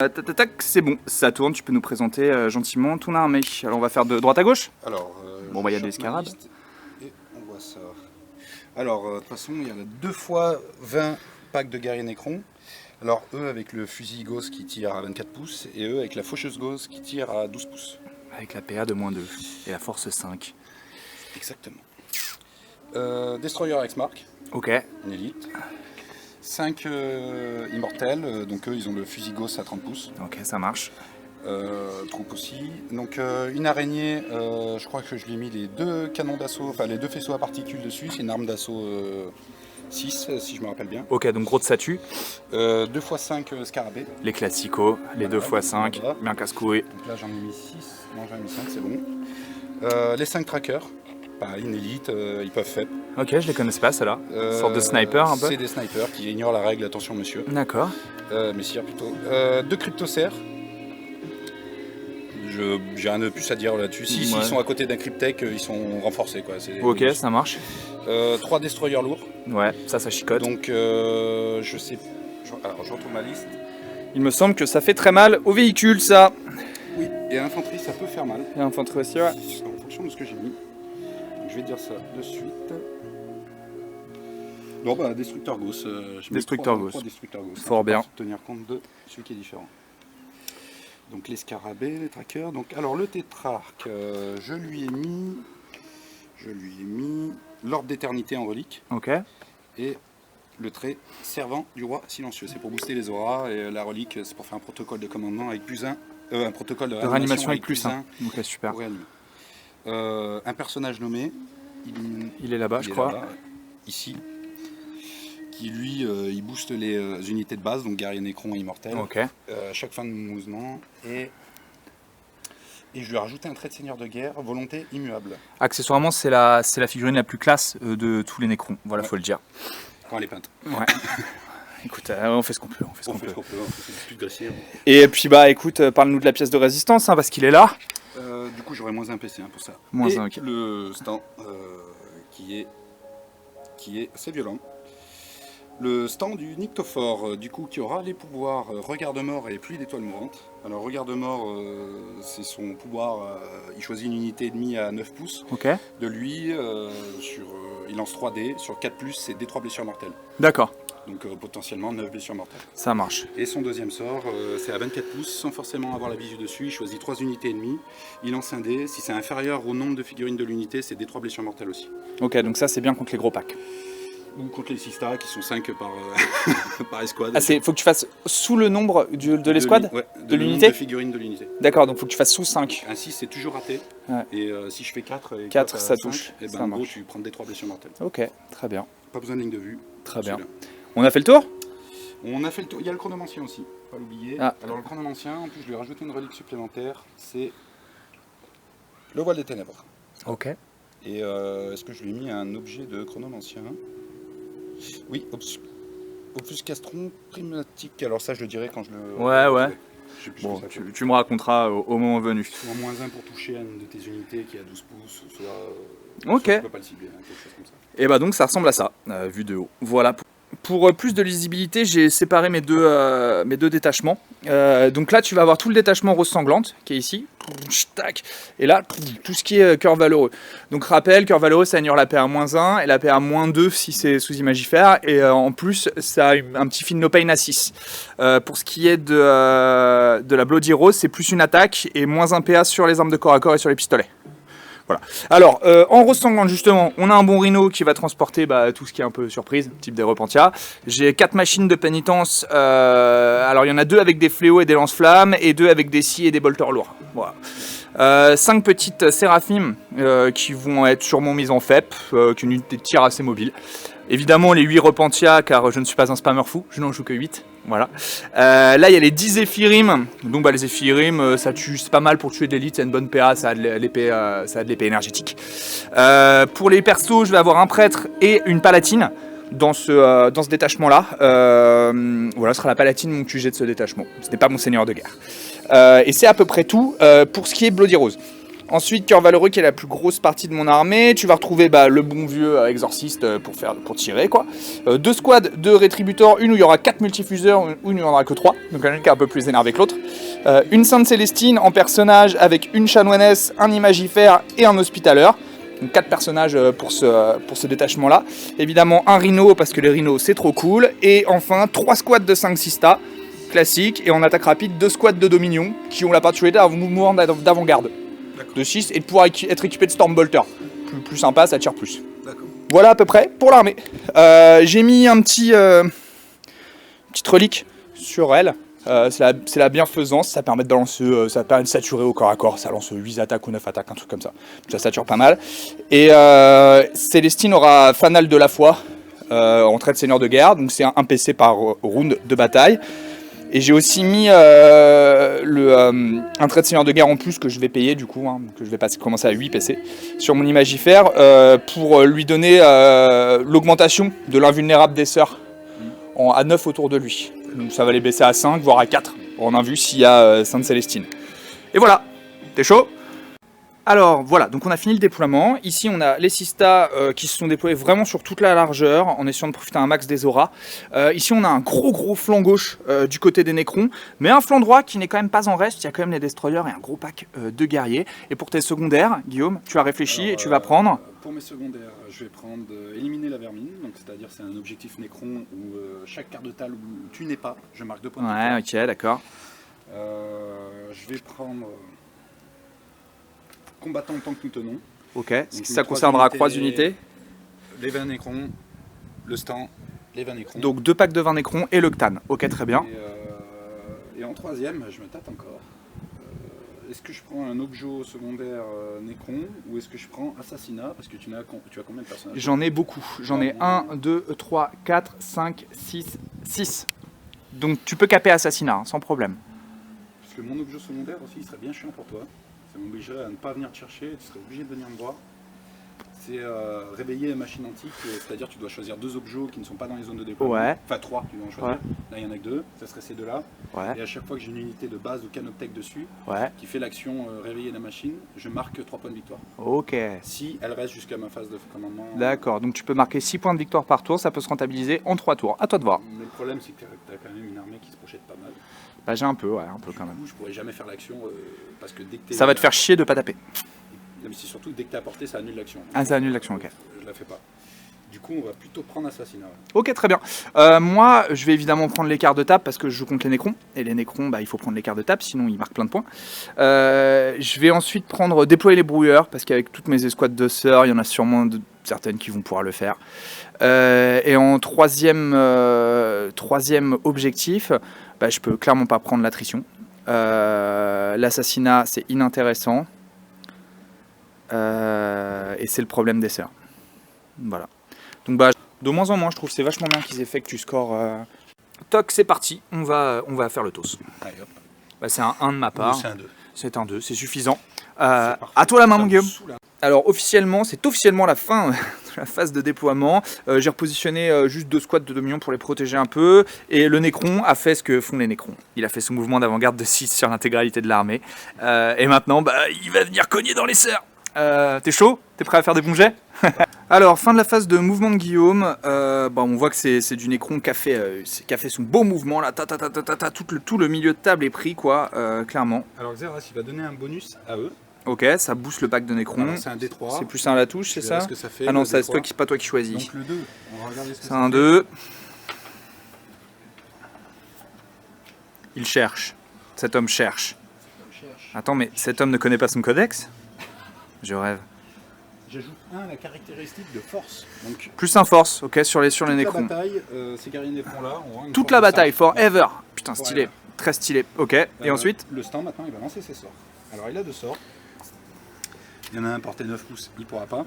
Tac, tac, c'est bon, ça tourne, tu peux nous présenter gentiment ton armée. Alors on va faire de droite à gauche. Alors, bon bah il y a des scarabs. Et on voit ça. Alors, de toute façon, il y en a 2 fois 20 packs de guerriers Necrons. Alors, eux avec le fusil Gauss qui tire à 24 pouces et eux avec la faucheuse Gauss qui tire à 12 pouces. Avec la PA de -2 et la force 5. Exactement. Destroyer X-Mark, Ok. une élite. 5 immortels, donc eux ils ont le fusil Gauss à 30 pouces. Ok, ça marche. Troupe aussi. Donc une araignée, je crois que je lui ai mis les 2 canons d'assaut, enfin les 2 faisceaux à particules dessus, c'est une arme d'assaut 6 si je me rappelle bien. Ok, donc gros de statut. 2 x 5 scarabées. Les classicos, les 2 x 5, Voilà. bien casse-coué. Donc là j'en ai mis 6, non j'en ai mis 5, c'est bon. Les 5 trackers, pareil, une élite, ils peuvent faire. Ok, je les connaissais pas, ceux-là. Sorte de sniper un peu. C'est des snipers qui ignorent la règle, attention monsieur. D'accord. Messire plutôt. 2 cryptocères. J'ai rien de plus à dire là-dessus. Si, s'ils sont à côté d'un cryptech, ils sont renforcés quoi. Ok, ça marche. 3 destroyers lourds. Ouais, ça chicote. Donc je sais. Alors je retrouve ma liste. Il me semble que ça fait très mal au véhicule, ça. Oui, et l'infanterie ça peut faire mal. Et l'infanterie aussi, ouais. En fonction de ce que j'ai mis. Donc, je vais dire ça de suite. Bon bah destructeur Gauss. Destructeur Gauss. 3 destructeurs Gauss. Fort bien. Tenir compte de celui qui est différent. Donc les scarabées, les trackers. Donc alors le tétrarque, je lui ai mis l'ordre d'éternité en relique. Ok. Et le trait servant du roi silencieux. C'est pour booster les auras et la relique c'est pour faire un protocole de commandement avec +1. Un protocole de réanimation avec +1. Ok, super. Pour réanimer. Un personnage nommé. Il est là-bas, je crois. Là-bas, ici. Qui lui, il booste les unités de base, donc guerrier Necron et immortel, Ok. à chaque fin de mouvement. Et je lui ai rajouté un trait de seigneur de guerre, volonté immuable. Accessoirement, c'est la figurine la plus classe de tous les Necrons. Voilà, faut le dire. Quand elle est peinte. Ouais. Écoute, on fait ce qu'on peut. On fait ce qu'on peut. Plus grossier. Et puis bah écoute, parle-nous de la pièce de résistance, hein, parce qu'il est là. Du coup, j'aurais -1 PC pour ça. -1, ok. Le stand qui est assez violent. Le stand du Nyctophore, du coup, qui aura les pouvoirs regard de mort et pluie d'étoiles mourantes. Alors, regard de mort, c'est son pouvoir, il choisit une unité ennemie à 9 pouces. Ok. De lui, il lance 3 dés, sur 4+, c'est D3 blessures mortelles. D'accord. Donc potentiellement 9 blessures mortelles. Ça marche. Et son deuxième sort, c'est à 24 pouces, sans forcément avoir la visu dessus. Il choisit 3 unités ennemies, il lance un dé. Si c'est inférieur au nombre de figurines de l'unité, c'est D3 blessures mortelles aussi. Ok, donc ça c'est bien contre les gros packs. Ou contre les Sistas qui sont 5 par escouade. Ah, faut que tu fasses sous le nombre de l'escouade Ouais, de l'unité de figurines de l'unité. D'accord, donc faut que tu fasses sous 5. Un 6 c'est toujours raté. Ouais. Et si je fais 4 et 4 ça 5, touche. et ben Ça en gros marche. tu prends des 3 blessures mortelles. Ok, très bien. Pas besoin de ligne de vue. Très bien. Celui-là. On a fait le tour? On a fait le tour. Il y a le chronomancien aussi, pas l'oublier. Ah. Alors le chronomancien, en plus je lui ai rajouté une relique supplémentaire, c'est le voile des ténèbres. Ok. Et est-ce que je lui ai mis un objet de chronomancien? Oui, obfuscastron primatique. Alors ça je le dirai quand je le... Ouais. Je sais plus Bon, ce que ça fait. tu me raconteras au moment venu. Soit -1 pour toucher à une de tes unités qui est à 12 pouces, soit Ok. soit tu peux pas le cibler, hein, quelque chose comme ça. Et bah donc ça ressemble à ça, vu de haut. Voilà. Pour plus de lisibilité, j'ai séparé mes deux détachements. Donc là, tu vas avoir tout le détachement rose sanglante qui est ici. Tac. Et là, tout ce qui est cœur valeureux. Donc rappel, cœur valeureux, ça ignore la PA -1 et la PA -2 si c'est sous imagifère. Et en plus, ça a un petit fil no pain à 6. Pour ce qui est de la Bloody Rose, c'est plus une attaque et -1 PA sur les armes de corps à corps et sur les pistolets. Voilà. Alors, en rose sanglante, justement, on a un bon rhino qui va transporter tout ce qui est un peu surprise, type des repentia. J'ai 4 machines de pénitence. Alors, il y en a 2 avec des fléaux et des lance-flammes, et 2 avec des scies et des bolters lourds. Voilà. 5 petites séraphimes qui vont être sûrement mises en FEP, qui une unité de tir assez mobile. Évidemment, les 8 repentia, car je ne suis pas un spammer fou, je n'en joue que 8. Voilà. Là, il y a les 10 Zéphirim. Donc, les Zéphirim, ça tue, c'est pas mal pour tuer de l'élite, c'est une bonne PA, ça a de l'épée énergétique. Pour les persos, je vais avoir un prêtre et une palatine dans ce détachement-là. Voilà, ce sera la palatine, mon QG de ce détachement. Ce n'est pas mon seigneur de guerre. Et c'est à peu près tout pour ce qui est Bloody Rose. Ensuite, Cœur Valeureux qui est la plus grosse partie de mon armée. Tu vas retrouver le bon vieux exorciste pour tirer quoi. 2 squads de rétributeurs, une où il y aura 4 multifuseurs, une où il n'y en aura que 3. Donc un qui est un peu plus énervé que l'autre. Une Sainte Célestine en personnage avec une chanoinesse, un imagifère et un hospitaleur. Donc 4 personnages pour ce détachement là. Évidemment un rhino parce que les rhinos c'est trop cool. Et enfin 3 squads de 5 sistas classiques. Et en attaque rapide 2 squads de Dominion qui ont la particularité d'avoir un mouvement d'avant-garde de 6 et de pouvoir être équipé de Stormbolter. Plus sympa, ça tire plus. Voilà à peu près pour l'armée. J'ai mis un petite relique sur elle. C'est la bienfaisance, ça permet de lancer, ça permet de saturer au corps à corps, ça lance 8 attaques ou 9 attaques, un truc comme ça. Donc ça sature pas mal. Et Célestine aura Fanal de la foi en trait de seigneur de guerre, donc c'est un PC par round de bataille. Et j'ai aussi mis un trait de seigneur de guerre en plus que je vais payer du coup, que je vais commencer à 8 PC sur mon imagifère pour lui donner l'augmentation de l'invulnérable des sœurs à 9 autour de lui. Donc ça va les baisser à 5 voire à 4. On a vu s'il y a Sainte Célestine. Et voilà, t'es chaud? Alors voilà, donc on a fini le déploiement. Ici on a les sistas qui se sont déployés vraiment sur toute la largeur en essayant de profiter un max des auras. Ici on a un gros flanc gauche du côté des Nécrons, mais un flanc droit qui n'est quand même pas en reste. Il y a quand même les destroyers et un gros pack de guerriers. Et pour tes secondaires, Guillaume, tu as réfléchi. Alors, et tu vas prendre... Pour mes secondaires, je vais prendre éliminer la vermine, donc c'est-à-dire c'est un objectif Nécron où chaque carte de table où tu n'es pas, je marque 2 points de victoire. Ouais, ok, d'accord. Je vais prendre... combattant tant que nous tenons. Ok, ça concernera 3 unités. Les 20 Nécrons, le stand, les 20 Nécrons. Donc 2 packs de 20 Nécrons et le Ctan. Ok, très bien. Et en troisième, je me tâte encore. Est-ce que je prends un objet secondaire Nécron ou est-ce que je prends assassinat? Parce que tu as combien de personnages? J'en ai beaucoup. J'en ai 1, 2, 3, 4, 5, 6. Donc tu peux caper assassinat, sans problème. Parce que mon objet secondaire aussi, il serait bien chiant pour toi. Ça m'obligerait à ne pas venir te chercher, tu serais obligé de venir me voir. C'est réveiller la machine antique, c'est-à-dire tu dois choisir 2 objets qui ne sont pas dans les zones de déploiement. Ouais. Enfin 3, tu dois en choisir. Ouais. Là il y en a que 2, ça serait ces 2-là. Ouais. Et à chaque fois que j'ai une unité de base ou canoptech dessus, qui fait l'action réveiller la machine, je marque 3 points de victoire. Ok. Si elle reste jusqu'à ma phase de commandement. D'accord, donc tu peux marquer 6 points de victoire par tour, ça peut se rentabiliser en 3 tours. À toi de voir. Mais le problème c'est que tu as quand même une armée qui se projette pas mal. Bah j'ai un peu, ouais, un peu quand même. Du coup, je pourrais jamais faire l'action parce que dès que ça va te faire chier de pas taper. Mais c'est surtout dès que tu as apporté, ça annule l'action. Ah, ça annule l'action, ok. Je la fais pas. Du coup, on va plutôt prendre assassinat. Ok, très bien. Moi, je vais évidemment prendre les cartes de table parce que je joue contre les Nécrons. Et les Nécrons, il faut prendre les cartes de table, sinon ils marquent plein de points. Je vais ensuite déployer les brouilleurs parce qu'avec toutes mes escouades de sœurs, il y en a sûrement certaines qui vont pouvoir le faire. Et en troisième objectif, je peux clairement pas prendre l'attrition. L'assassinat, c'est inintéressant. Et c'est le problème des sœurs. Voilà. Donc de moins en moins, je trouve c'est vachement bien qu'ils aient fait que tu scores. Toc, c'est parti. On va faire le toss. Allez, hop. C'est un 1 de ma part. C'est un 2. C'est un 2, c'est suffisant. À toi la main, mon Guillaume. Alors c'est officiellement la fin de la phase de déploiement. J'ai repositionné juste 2 squads de Dominion pour les protéger un peu. Et le Nécron a fait ce que font les Nécrons. Il a fait son mouvement d'avant-garde de 6 sur l'intégralité de l'armée. Et maintenant, il va venir cogner dans les sœurs. T'es chaud? T'es prêt à faire des bons jets? Alors, fin de la phase de mouvement de Guillaume. On voit que c'est du Nécron qui a fait son beau mouvement là. Tout le milieu de table est pris, quoi, clairement. Alors, Xerath, il va donner un bonus à eux. Ok, ça booste le pack de Nécron. C'est un D3. C'est plus un à la touche, c'est ça? Ce que ça fait, ah non, c'est pas toi qui choisis. Donc le 2, on va regarder ce que c'est un 2. Il cherche. Cet homme cherche. Attends, mais cet homme ne connaît pas son codex? Je rêve. J'ajoute 1 à la caractéristique de force. Donc, plus un force, ok, sur les Nécrons. Toute la bataille, ces guerriers Nécrons là. Toute la bataille, forever. Putain, stylé. Voilà. Très stylé. Ok, et ensuite? Le stand maintenant, il va lancer ses sorts. Alors, il a 2 sorts. Il y en a un porté 9 pouces, il ne pourra pas.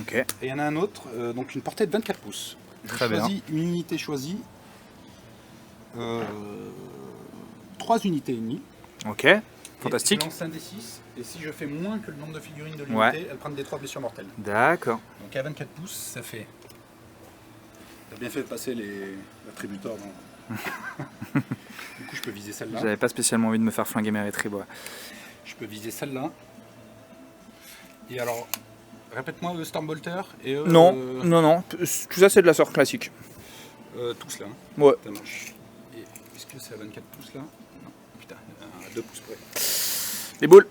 Ok. Et il y en a un autre, donc une portée de 24 pouces. Très bien. Une unité choisie. 3 unités et demie. Ok. Fantastique. Je lance un D6, et si je fais moins que le nombre de figurines de l'unité, elle prend des 3 blessures mortelles. D'accord. Donc à 24 pouces, ça fait... T'as bien fait de passer l'attributeur dans... Du coup, je peux viser celle-là. J'avais pas spécialement envie de me faire flinguer mes rétribs. Je peux viser celle-là. Et alors, répète-moi le Stormbolter et Non, non, tout ça c'est de la sœur classique. tous là. Ouais. Ça marche. Et est-ce que c'est à 24 pouces là? Non, putain, à 2 pouces près. Les boules.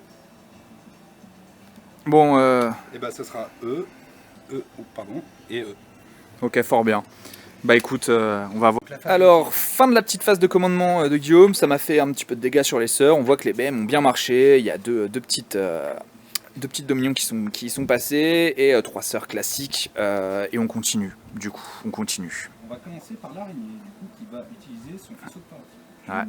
Bon, Et bah ça sera pardon, et E. ok, fort bien. Bah écoute, on va voir. Alors, fin de la petite phase de commandement de Guillaume, ça m'a fait un petit peu de dégâts sur les sœurs. On voit que les BM ont bien marché. Il y a deux petites dominions qui sont passées et 3 sœurs classiques. Et on continue, du coup, on continue. On va commencer par l'araignée, du coup, qui va utiliser son faisceau de Ouais.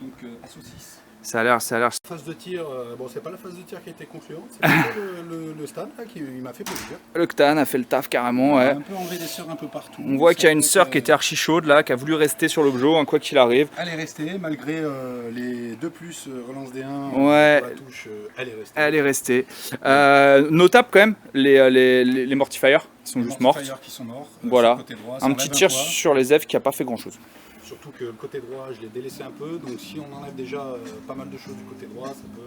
donc Asso 6. Ça a l'air. La phase de tir, bon, c'est pas la phase de tir qui a été concluante, c'est plutôt le stade là, qui m'a fait plaisir. L'Octane a fait le taf carrément, ouais. On a un peu enlevé des sœurs un peu partout. On voit qu'il y a une sœur qui était archi chaude là, qui a voulu rester sur l'objet, hein, quoi qu'il arrive. Elle est restée, malgré les 2 plus relance D1 Ouais. pour la touche, elle est restée. Elle est restée. Notable quand même, les Mortifiers, ils sont juste morts. Qui sont morts. Voilà. Sur le côté droit, ça Un enlève petit tir poids. sur les F qui a pas fait grand chose. Surtout que le côté droit, je l'ai délaissé un peu, donc si on enlève déjà pas mal de choses du côté droit, ça peut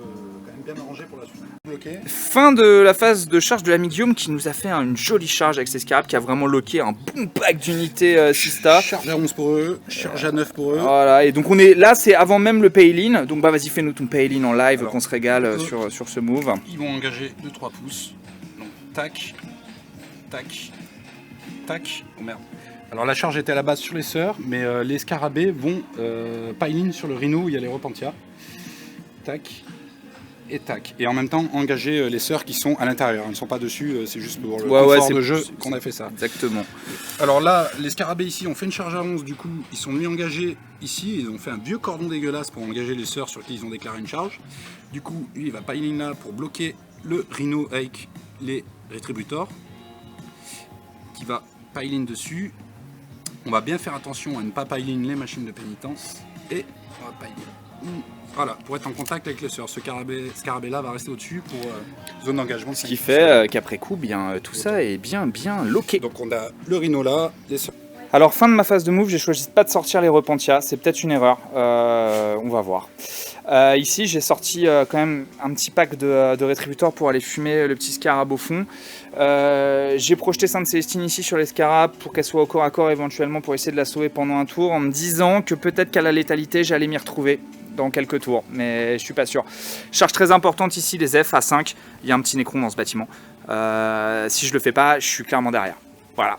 quand même bien arranger pour la suite. Bloqué. Fin de la phase de charge de l'ami Guillaume qui nous a fait une jolie charge avec ses scarabs, qui a vraiment locké un bon pack d'unités Sista. Charge à 11 pour eux, charge à 9 pour eux. Voilà, et donc on est là, c'est avant même le pay-in. Donc bah vas-y, fais-nous ton pay-in en live, Alors, qu'on se régale plutôt- sur ce move. Ils vont engager 2-3 pouces. Donc tac, tac, tac. Oh merde. Alors la charge était à la base sur les sœurs, mais les scarabées vont pile-in sur le rhino où il y a les repentia. Tac et tac. Et en même temps engager les sœurs qui sont à l'intérieur. Elles ne sont pas dessus, c'est juste pour le confort de jeu qu'on a fait ça. Exactement. Alors là, les scarabées ici ont fait une charge à 11, du coup ils sont mis engagés ici, ils ont fait un vieux cordon dégueulasse pour engager les sœurs sur qui ils ont déclaré une charge. Du coup, lui il va pile-in là pour bloquer le rhino avec les rétributors, qui va pile-in dessus. On va bien faire attention à ne pas pile-in les machines de pénitence, et on va pile-in. Voilà, pour être en contact avec les sœurs. Ce scarabée là va rester au-dessus pour zone d'engagement. Ce qui fait qu'après coup, bien, tout ça est bien loqué. Donc on a le rhino là, les sœurs. Alors fin de ma phase de move, j'ai choisi de pas de sortir les repentia, c'est peut-être une erreur, on va voir. Ici j'ai sorti quand même un petit pack de rétributeurs pour aller fumer le petit scarab au fond. J'ai projeté Sainte Célestine ici sur les scarabs pour qu'elle soit au corps à corps éventuellement pour essayer de la sauver pendant un tour en me disant que peut-être qu'à la létalité j'allais m'y retrouver dans quelques tours, mais je suis pas sûr. Charge très importante ici, les F à 5, il y a un petit Necron dans ce bâtiment. Si je le fais pas, je suis clairement derrière. Voilà.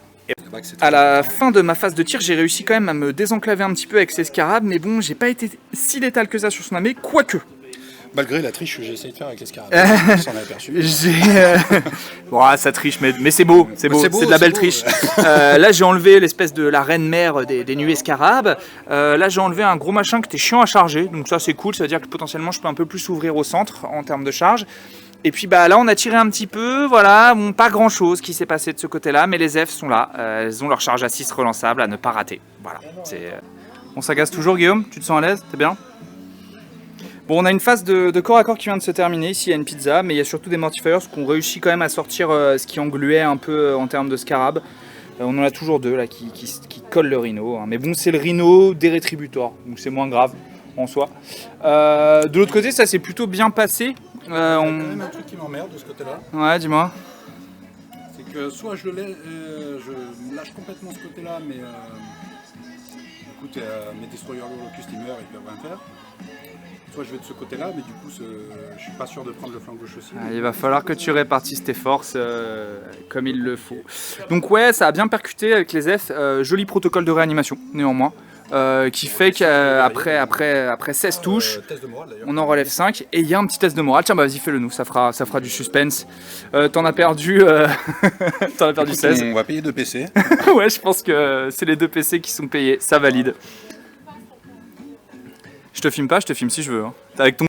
À la fin de ma phase de tir, j'ai réussi quand même à me désenclaver un petit peu avec ces scarabs, mais bon, j'ai pas été si létal que ça sur son armée, quoique. Malgré la triche que j'ai essayé de faire avec les scarabées, on s'en est aperçu. Bon, ça triche, mais c'est beau, c'est de la belle triche. Là, j'ai enlevé l'espèce de la reine mère des nuées scarabes. Là, j'ai enlevé un gros machin qui était chiant à charger, donc ça c'est cool, ça veut dire que potentiellement je peux un peu plus s'ouvrir au centre en termes de charge. Et puis bah là on a tiré un petit peu, voilà, bon, pas grand chose qui s'est passé de ce côté-là, mais les F sont là, elles ont leur charge à 6 relançable à ne pas rater. Voilà, on s'agace toujours Guillaume, tu te sens à l'aise, t'es bien? Bon, on a une phase de corps à corps qui vient de se terminer, ici il y a une pizza, mais il y a surtout des Mortifiers qui ont réussi quand même à sortir ce qui engluait un peu en termes de scarab. On en a toujours 2 là qui collent le rhino, hein. Mais bon c'est le rhino des rétributors, donc c'est moins grave en soi. De l'autre côté ça s'est plutôt bien passé. Il y a quand même un truc qui m'emmerde de ce côté-là. Ouais, dis-moi. C'est que soit je lâche complètement ce côté-là, mais écoute, mes destroyers locust ils meurent, ils peuvent rien faire. Soit je vais de ce côté-là, mais du coup je suis pas sûr de prendre le flanc gauche aussi. Il va falloir que tu répartisses tes forces comme il le faut. Donc ouais, ça a bien percuté avec les F. Joli protocole de réanimation néanmoins. Qui fait qu'après 16 touches, on en relève 5 et il y a un petit test de morale. Tiens, bah vas-y, fais-le nous, ça fera du suspense. T'en as perdu, t'en as perdu 16. On va payer 2 PC. Ouais, je pense que c'est les 2 PC qui sont payés, ça valide. Je te filme pas, je te filme si je veux. Hein. Avec ton